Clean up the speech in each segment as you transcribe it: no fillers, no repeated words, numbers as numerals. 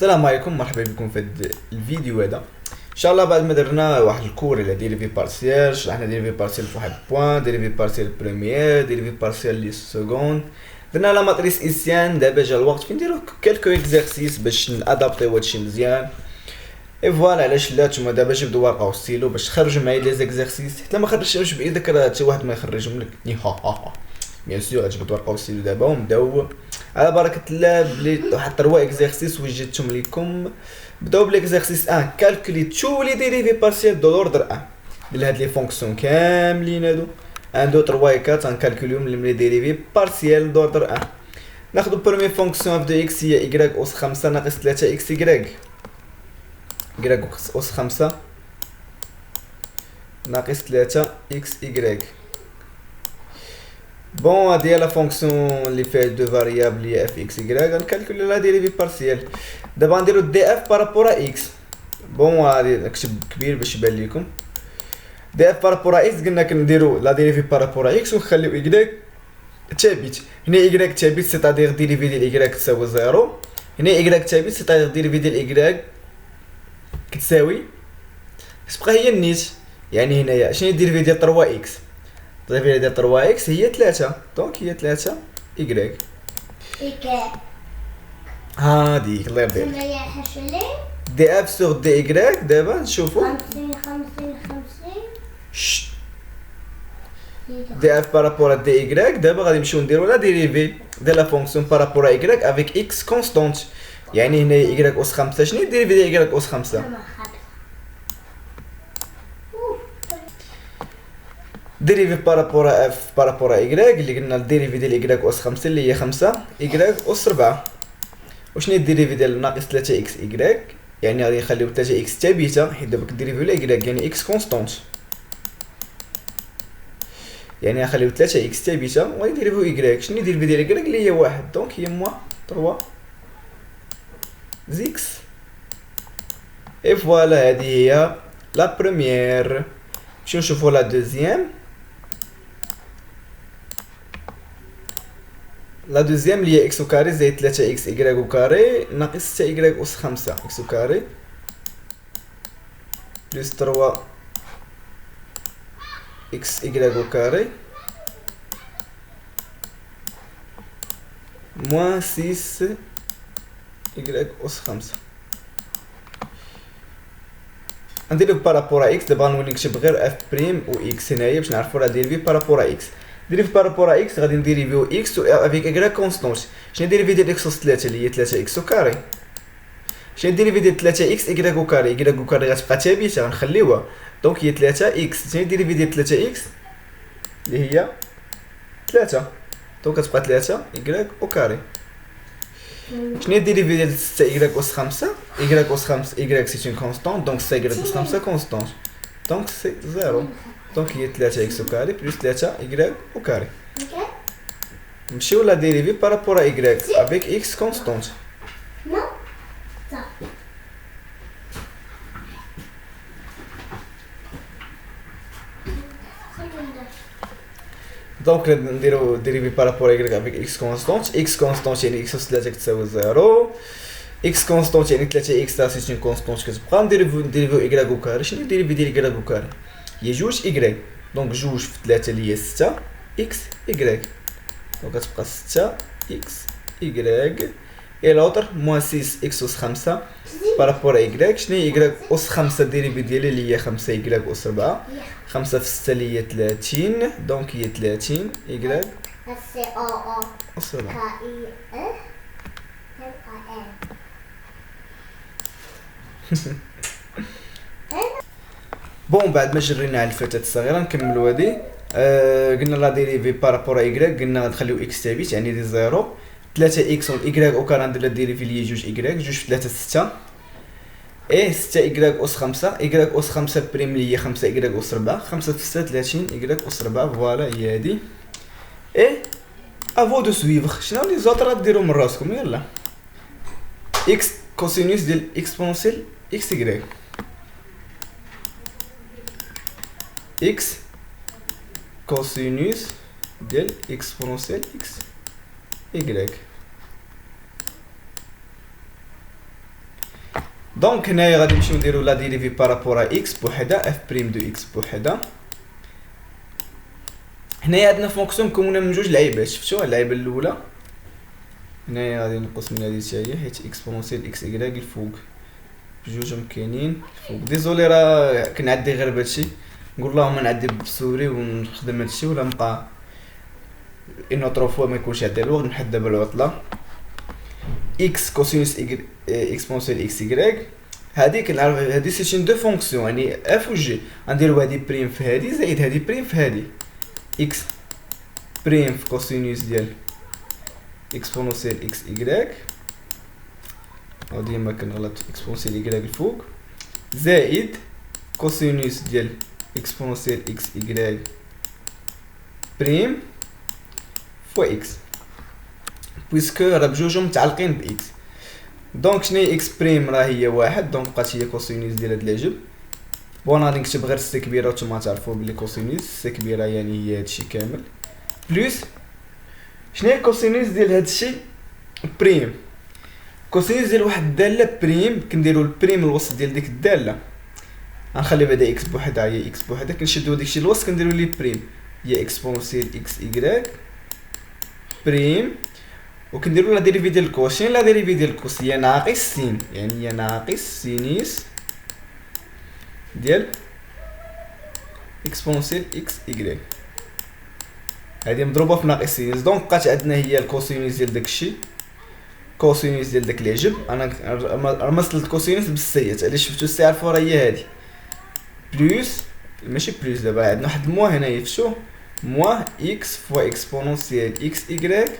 السلام عليكم، مرحبا بكم في هذا الفيديو هذا. ان شاء الله بعد ما درنا واحد الكور على ديريفي بارسيال، شرحنا ديريفي بارسيال في واحد بوين، ديريفي بارسيال بروميير، ديريفي بارسيال لي سكوند، درنا لا ماتريس ايسيان. دابا جا الوقت فين نديرو كالكو اكزرسيس باش نادابطيو هادشي مزيان. اي فوالا علاش لا نتوما دابا جبدوا ورقه وستيلو باش تخرجوا معايا لي زيكزرسيس، حتى ما خرجتهمش بايدك راه حتى واحد ما يخرجهم لك. بيان سور غتجبد ورقه وستيلو دابا ونبداو على بركه الله. بلي واحد 3 اكزرسيس وجدتهم لكم. بداو بالاكزرسيس 1، كالكولي تو لي ديريفي بارسيال دو لوردر 1 بلا هاد لي فونكسيون كاملين هادو 1 2 3 4 غنكالكوليهم لي ديريفي بارسيال دو لوردر 1. ناخدو بروميير فونكسيون اف دو اكس هي y اس 5 ناقص 3 اكس y اس 5 ناقص 3 اكس y. بون هادي هي لا فونكسيون اللي فيها دو فاريابل هي اف اكس y. غنكالكولي لا ديريفي بارسيال. دابا غنديرو دي اف بارابور اكس. بون غادي نكتب كبير باش يبان لكم. دي اف بارابور اكس قلنا كنديرو لا ديريفي بارابور اكس ونخليو y ثابت. هنا y ثابت سيتادير ديريفي ديال y تساوي 0. هنا y ثابت سيتادير ديريفي ديال y كتساوي كتبقى هي النيت. يعني هنايا شنو هي ديريفي ديال 3 اكس؟ ديريفي ديال 3 اكس هي 3، دونك هي 3 y. هاديك الله يرضي عليك. دي اف سور دي y. دابا نشوفو 50 شت دي اف بارابور دي y. دابا غادي نمشيو نديرو لا ديريفي ديال لا فونكسيون بارابور y افيك اكس كونستانت. يعني هنا y اس 5 شنو هي ديريفي ديال y اس 5؟ ديريفي بارابور اف بارابور y اللي قلنا الديريفي ديال y اس 5 اللي هي 5 y اس 4. وشنو هي الديريفي ديال ناقص 3 اكس y؟ يعني غادي نخليو 3 اكس ثابته حيت دابا كديريفيو لا y يعني اكس كونستانت. يعني غنخليو 3 اكس ثابته وغادي نديريفيو y. شنو هي الديريفي ديال y اللي هي 1، دونك هي موان 3 زيكس. اي فوالا هذه هي لا بروميير. نمشيو نشوفو لا دوزيام. لا دوزيام اللي هي اكس كاري زائد 3 اكس y كاري ناقص 6 y اس 5 اكس كاري بلس 3 اكس y كاري موان 6 y اس 5. نديرو بارابور اكس. دابا نولي نكتب غير اف بريم و اكس هنايا باش نعرفو لا ديريفي بارابور اكس. ديريفي بارابور اكس غادي نديريفيو اكس افيك y كونستانت. شنو ديريفي ديال اكس اس 3 اللي هي 3 اكس كاري؟ شنو ديريفي ديال 3 اكس y كاري؟ y كاري غتبقى ثابته غنخليوها، دونك هي 3 اكس. شنو ديريفي ديال 3 اكس اللي هي 3، دونك كتبقى 3 y كاري. شنو هي ديريفي ديال 6 y اس 5؟ y اس 5 y سي اون كونستانت، دونك 6 y اس 5 كونستانت، دونك سي 0، دونك هي 3 اكس كاري بلس 3 y كاري. نمشيو لا ديريفي بارابور y افيك اكس كونستانت. دونك نديرو ديريفي بارابور y افيك اكس كونستانت. اكس كونستانت يعني اكس اس 3 كتساوي 0. اكس كونستانت يعني 3 اكس سي اون كونستانت كتبقى. نديريفيو y كاري. شنو ديريفي ديال y كاري؟ هي 2 y، دونك 2 في 3 اللي هي 6 اكس y، دونك كتبقى 6 اكس y. اي لوطر موان 6 اكس اس 5 بارابور y. شنو هي y اس 5 ديريفي ديالها اللي هي 5 y اس 4. 5 في 6 اللي هي 30، دونك هي 30 y اس 4. بون بعد ما جرينا على الفتاة الصغيرة نكملو هادي. قلنا لا ديريفي بارابور y قلنا غنخليو x ثابت يعني دي 0. 3 اكس و y او كان ندير لا ديريفي اللي هي 2 y، 2 في 3 6 اي 6 y اس 5 y اس 5 بريم اللي هي 5 y اس 4. 5 في 6 30 y اس 4. فوالا هي هادي. اي افو دو سويفر. شنو لي زوطر غديرو من راسكم؟ يلا x كوسينوس ديال اكسبونسيال x y x كوسينوس ديال اكسبونسيال x y دونك هنايا غادي نمشيو نديرو لا ديريفي بارابور ا اكس بوحدها اف بريم دو اكس بوحدها. هنايا عندنا فونكسيون مكونه من جوج لعيبات، شفتوها اللعيبه الاولى هنايا غادي نقص من هذه حتى هي حيت اكسبونسيال اكس اكراك الفوق بجوج مكاينين الفوق. ديزولي راه كنعدي غير بهادشي، نقول اللهم نعدي بالسوري ونخدم هادشي ولا نبقى ان اوتر فوا ما يكونش عندي الوقت نحد دابا العطله. اكس كوسينوس اكسبونسيال اكس اكراك هادي كنعرف هادي سي دو فونكسيون يعني اف و جي، غنديرو هادي بريم في هادي زائد هادي بريم في هادي. اكس بريم في كوسينوس ديال اكسبونسيال اكس اكراك او ديما كنغلط اكسبونسيال اكراك الفوق زائد كوسينوس ديال اكسبونسيال اكس اكراك بريم فوا اكس بويسكو راه بجوجهم متعلقين باكس. دونك شنو هي اكس بريم راه هي واحد، دونك بقات هي كوسينوس ديال هاد العجب. بون غادي نكتب غير سي كبيره وانتوما تعرفوا بلي كوسينوس سي كبيره يعني هي هادشي كامل بلس شنو هي كوسينوس ديال هادشي بريم. كوسينوس ديال واحد الداله بريم كنديروا البريم الوسط ديال ديك الداله، غنخلي بعدا اكس بوحدها هي اكس بوحدها كنشدو داكشي الوسط كنديروا ليه بريم هي اكسبونسيال اكس اكراك بريم وكنديروا لا ديريفي ديال الكوس. لا ديريفي ديال الكوس هي ناقص سين يعني هي ناقص سينيس ديال اكسبونسيال اكس اكراك هادي مضروبه في ناقص سينيس. دونك بقات عندنا هي الكوسينوس ديال داكشي كوسينوس ديال داك العجب. انا رمزت الكوسينوس بالسيت علاش شفتو السي عرفوا راه هي هادي بلس ماشي بلس دابا عندنا واحد الموا هنايا شفتو موا اكس فوا اكسبونسيال اكس اكراك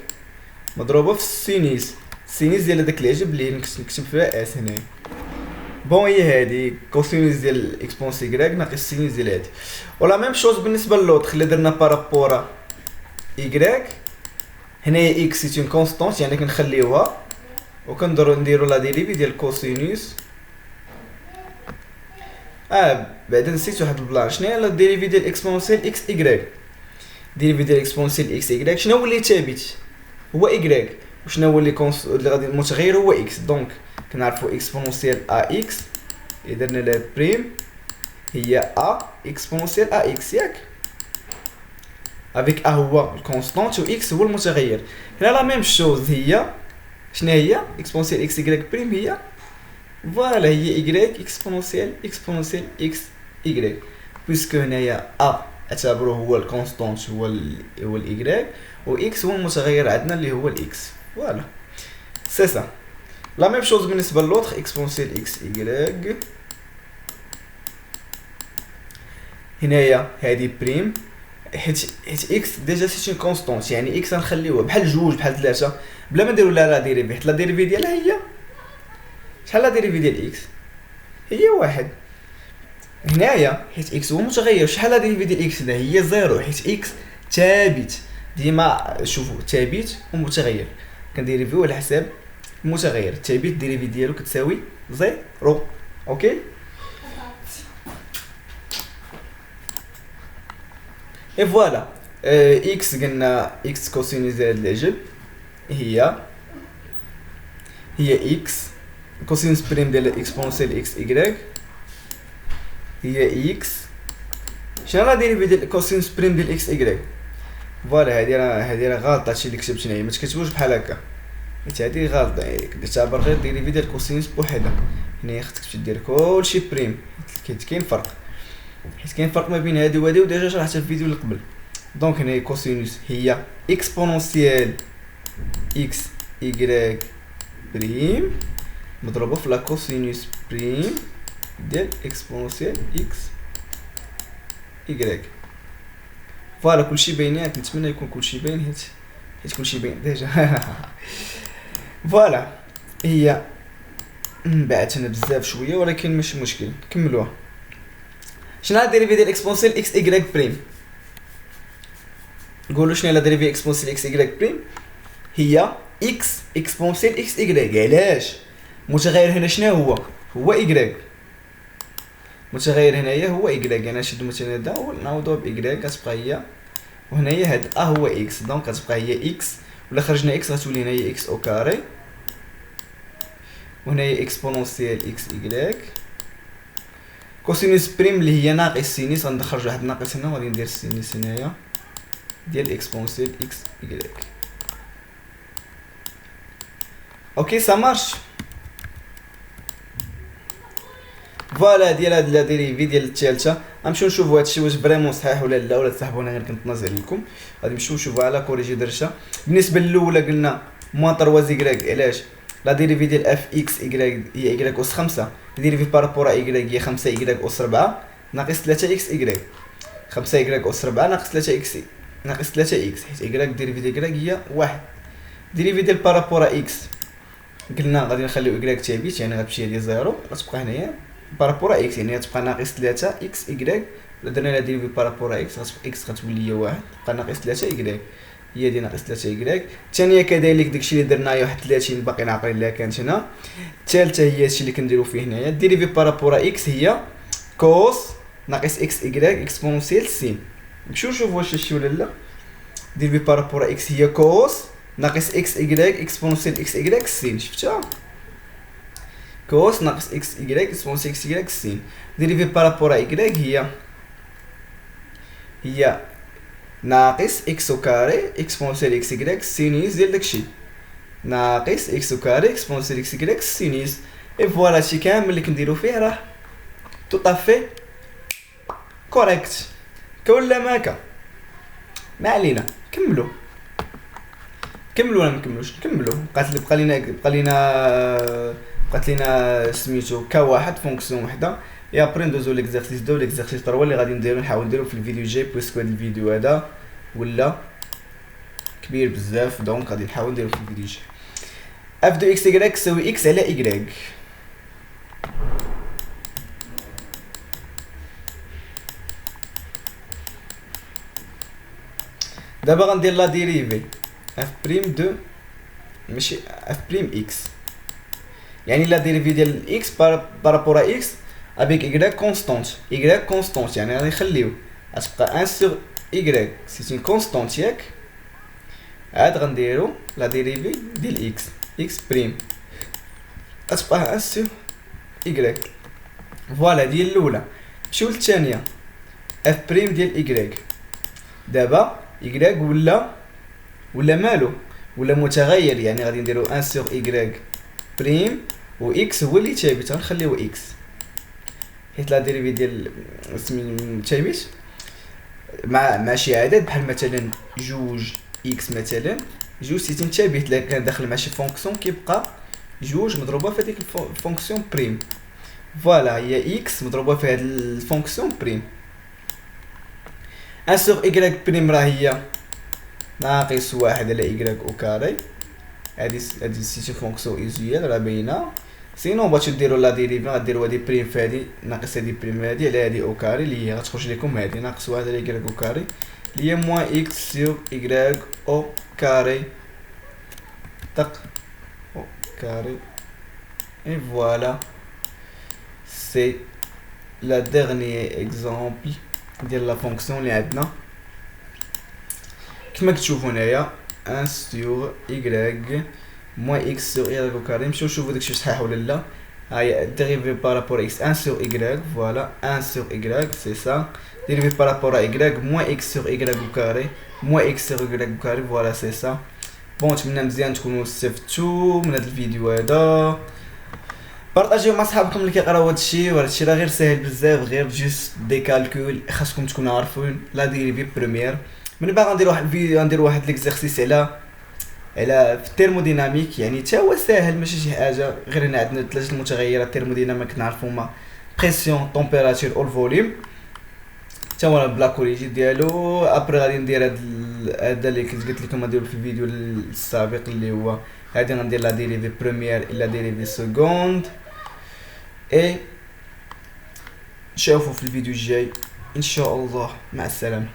مضروبه في السينيس ديال داك العجب اللي نكتب فيها اس هنايا. بون هي هادي كوسينوس ديال اكسبونسيال اكراك ناقص سينيس ديال هادي. ولا ميم شوز بالنسبه للوطخ اللي درنا بارابورا اكراك. هنايا اكس سي اون كونستانت يعني كنخليوها نديرو لا ديريفي ديال كوسينوس بعدا نسيت واحد البلان. شنو هي لا ديريفي ديال اكسبونسيال اكس اكراك؟ ديريفي ديال اكسبونسيال اكس اكراك شنو هو اللي ثابت هو اكراك وشنو هو اللي غادي المتغير هو اكس. دونك كنعرفوا اكسبونسيال ا اكس اللي درنا لها بريم هي ا اكسبونسيال ا اكس ياك افيك ا هو الكونستانت و اكس هو المتغير. هنا لا ميم شوز هي شنو هي اكسبونسيال اكس اكراك بريم هي فوالا هي اكراك اكسبونسيال اكس اكراك بويسكو هنايا ا اعتبروه هو الكونستانت هو الاكراك و اكس هو المتغير عندنا اللي هو الاكس. فوالا سي سا. لا ميم شوز بالنسبه للوطخ اكسبونسيال اكس اكراك هنايا هادي بريم حيت اكس ديجا سي كونستانت يعني اكس غنخليوها بحال جوج بحال ثلاثه بلا ما نديرو لها لا ديريفي حيت لا ديريفي ديالها هي شحال لا ديريفي ديال اكس هي واحد. هنايا حيت اكس هو متغير شحال لا ديريفي ديال اكس هنا هي زيرو حيت اكس ثابت ديما شوفوا ثابت ومتغير كنديريفيو على حساب المتغير الثابت ديريفي ديالو كتساوي زيرو. اوكي اي فوالا اكس قلنا اكس كوسينوس ديال العجب هي اكس كوسينوس بريم ديال اكسبونسيال اكس اكراك هي اكس. شنو راه ديريفي ديال كوسينوس بريم ديال اكس اكراك؟ فوالا هادي راه غلطه هادشي اللي كتبت هنايا ما تكتبوش بحال هكا حيت هادي غلطه كتعتبر غير ديريفي ديال كوسينوس بوحدها. هنايا خصك دير كلشي بريم حيت كاين فرق ما بين هادي وهادي وديجا شرحتها في الفيديو اللي قبل. دونك هنا كوسينوس هي اكسبونونسيال اكس اكراك بريم مضروبه في لا كوسينوس بريم ديال اكسبونونسيال اكس اكراك. فوالا كلشي باينات نتمنى يكون كلشي باين حيت كلشي باين ديجا. فوالا هي بعت هنا بزاف شويه ولكن ماشي مشكل كملوها. شنو هي ديريفي ديال اكسبونسيال اكس اكراك بريم؟ نقولوا شنو هي لا ديريفي اكسبونسيال اكس اكراك بريم هي اكس اكسبونسيال اكس اكراك. علاش متغير هنا شنو هو اكراك متغير هنايا هو اكراك انا نشد مثلا هذا ونعوضوه باكراك كتبقى هي وهنايا هاد هو اكس دونك كتبقى هي اكس ولا خرجنا اكس غتولي هنا هي اكس او كاري وهنايا اكسبونونسيال اكس ايكغيك. كوسينوس بريم اللي هي ناقص سينيس، غندخل واحد ناقص هنا وغادي ندير سينيس هنايا ديال اكسبونسيال اكس ايكغيك. اوكي سا مارش. فوالا ديال هاد لا ديريفي ديال الثالثه. غنمشيو نشوفوا هادشي واش فريمون صحيح ولا لا، ولا تسحبوا. انا غير كنت نازل لكم، غادي نمشيو نشوفوا على كوريجي درجه. بالنسبه للاولى قلنا موان 3 زيكغيك، علاش؟ لا ديريفي ديال اف اكس ايكغيك هي ايكغيك اس 5، ديريفي بارابور ايكغيك هي 5 ايكغيك اس 4 ناقص 3 اكس ايكغيك. 5 ايكغيك اس 4 ناقص 3 اكس ناقص 3 اكس، حيت ايكغيك ديريفي ديال ايكغيك هي 1. ديريفي ديال بارابور اكس قلنا غادي نخليو ايكغيك ثابت، يعني غتمشي هادي زيرو، غتبقى هنايا بارابور اكس يعني غتبقى ناقص 3 اكس ايكغيك. درنا لها ديريفي بارابور اكس اكس غتولي هي 1، تبقى ناقص 3 ايكغيك، هي دي ناقص 3 ايكغيك. الثانيه كذلك داكشي اللي درناه واحد 30 باقي عاقلين لها كانت هنا. الثالثه هي هادشي اللي كنديرو فيه هنايا، ديريفي بارابور اكس هي كوس ناقص اكس ايكغيك اكسبونسيال سين. نمشيو نشوفوا واش هادشي ولا لا. ديريفي بارابور اكس هي كوس ناقص اكس ايكغيك اكسبونسيال اكس ايكغيك سين، شفتها؟ كوس ناقص اكس ايكغيك اكسبونسيال اكس ايكغيك سين. ديريفي بارابور ايكغيك هي ناقص اكس او كاري اكسبونسيال اكس ايكغيك سينيس ديال داكشي، ناقص اكس او كاري اكسبونسيال اكس ايكغيك سينيس. اي فوالا هادشي كامل اللي كنديرو فيه راه تو طافي كوريكت. كولا ماكا ما علينا، كملوا ولا ما نكملوش؟ نكملوا. بقات لينا سميتو كا واحد فونكسيون وحده. اي ابري ندوزو ليكزارسيس 2 ليكزارسيس 3 اللي غادي نحاول نديرو في الفيديو الجاي، بويسكو هاد الفيديو هذا ولا كبير بزاف، دونك غادي نحاول نديرو في الفيديو الجاي. اف دو اكس ايكغيك تساوي اكس على ايكغيك. دابا غندير لا ديريفي اف بريم دو ماشي اف بريم اكس، يعني لا ديريفي ديال اكس بارابور اكس افيك ايكغيك كونستانت. ايكغيك كونستانت يعني غادي نخليو غتبقى 1 سور ايكغيك سي اون كونستانت ياك. عاد غنديرو لا ديريفي ديال اكس اكس بريم غتبقى 1 سور ايكغيك. فوالا ديال الاولى. نمشيو للثانيه اف بريم ديال ايكغيك. دابا ايكغيك ولا مالو ولا متغير، يعني غادي نديرو 1 سور ايكغيك بريم و اكس هو اللي ثابت، غنخليو اكس حيت لا ديريفي ديال ثابت مع شي عدد بحال مثلا جوج اكس، مثلا جوج سيتين ثابت الا كان داخل مع شي فونكسيون كيبقى جوج مضروبه في هذيك الفونكسيون بريم. فوالا هي اكس مضروبه في هاد الفونكسيون بريم. 1 سور ايكغيك بريم راه هي ناقص 1 على ايكغيك او كاري. هادي سيتي فونكسيون ايزيال راه باينه. سينو بغيتو ديرو لا ديريفي غديرو هادي بريم في هادي ناقص هادي بريم هادي على هادي او كاري اللي هي غتخرج لكم هادي ناقص 1 على ايكغيك او كاري اللي هي موان اكس سور ايكغيك او كاري طق او كاري. اي فوالا سي لا ديرنيي اكزامبل ديال لا فونكسيون اللي عندنا كما كتشوفوا هنايا 1 سور ايكغيك موان اكس سور ايكغيك او كاري. نمشيو نشوفوا داكشي صحيح ولا لا. هاي ديريفي بارابور اكس 1 سور ايكغيك، فوالا 1 سور ايكغيك سي سا. ديريفي بارابور ايكغيك موان اكس سور ايكغيك او كاري موان اكس سور ايكغيك او كاري، فوالا سي سا. بون نتمنى مزيان تكونوا استفدتوا من هذا الفيديو هذا. بارطاجيو مع صحابكم اللي كيقراو هادشي، وهادشي راه غير ساهل بزاف، غير جوست دي كالكول خاصكم تكونوا عارفين لا ديريفي بريمير. من بعد غندير واحد الفيديو، غندير واحد ليكزارسيس على في التيرموديناميك، يعني حتى هو ساهل ماشي شي حاجه، غير هنا عندنا ثلاثه المتغيرات التيرموديناميك نعرفو هما بريسيون طومبيراتور او الفوليوم، حتى هو بلا كوريجي ديالو. ابري غادي ندير هذا اللي كنت قلت لكم غنديرو في الفيديو السابق اللي هو هادي غندير لا ديريفي بريمير الا ديريفي سكوند. اي نشوفو في الفيديو الجاي ان شاء الله، مع السلامه.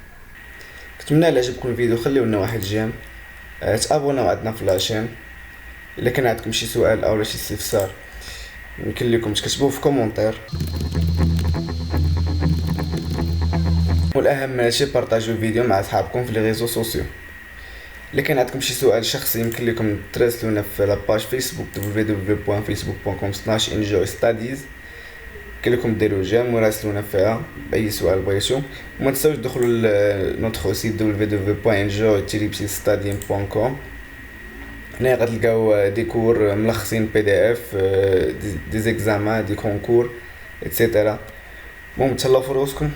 كنتمنى الا عجبكم الفيديو خليو لنا واحد جيم، تابوناو عندنا في لاشين. الا كان عندكم شي سؤال او شي استفسار يمكن لكم تكتبوه في كومونتير، والاهم هادشي بارطاجيو الفيديو مع اصحابكم في لي ريزو سوسيو. اللي كان عندكم شي سؤال شخصي يمكن لكم تراسلونا في لاباج فيسبوك www.facebook.com/enjoystudies. كاين لكم ديروا جيم وراسلونا فيها باي سؤال بغيتو. وما تنساوش تدخلوا لنوتر سيت www.enjoy-studying.com. هنا غتلقاو دي كور ملخصين بي دي اف، دي زيكزامان، دي كونكور، اتسيتيرا. المهم تهلاو في روسكم.